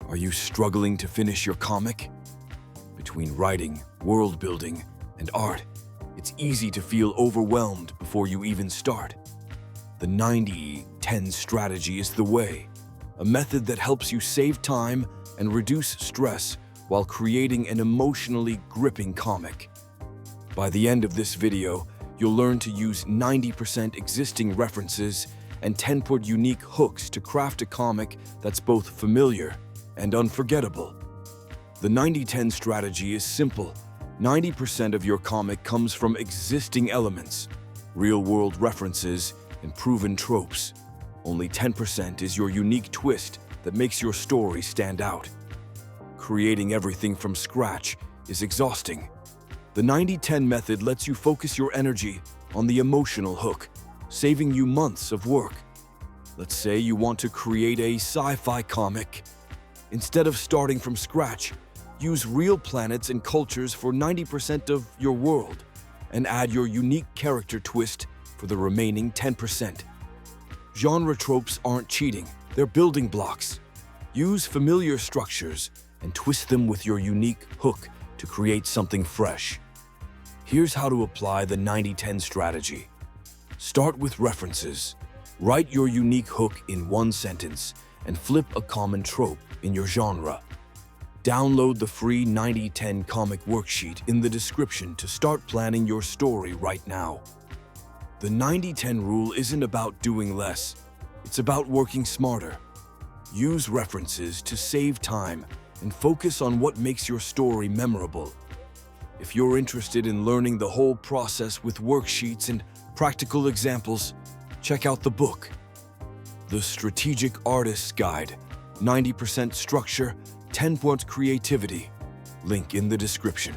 Are you struggling to finish your comic? Between writing, world building, and art, it's easy to feel overwhelmed before you even start. The 90-10 strategy is the way, a method that helps you save time and reduce stress while creating an emotionally gripping comic. By the end of this video, you'll learn to use 90% existing references and 10% unique hooks to craft a comic that's both familiar and unforgettable. The 90-10 strategy is simple. 90% of your comic comes from existing elements, real-world references, and proven tropes. Only 10% is your unique twist that makes your story stand out. Creating everything from scratch is exhausting. The 90-10 method lets you focus your energy on the emotional hook, saving you months of work. Let's say you want to create a sci-fi comic. Instead of starting from scratch, use real planets and cultures for 90% of your world and add your unique character twist for the remaining 10%. Genre tropes aren't cheating, they're building blocks. Use familiar structures and twist them with your unique hook to create something fresh. Here's how to apply the 90-10 strategy. Start with references. Write your unique hook in one sentence and flip a common trope in your genre. Download the free 90-10 comic worksheet in the description to start planning your story right now. The 90-10 rule isn't about doing less, it's about working smarter. Use references to save time and focus on what makes your story memorable. If you're interested in learning the whole process with worksheets and practical examples, check out the book, The Strategic Artist's Guide, 90% Structure, 10% Creativity. Link in the description.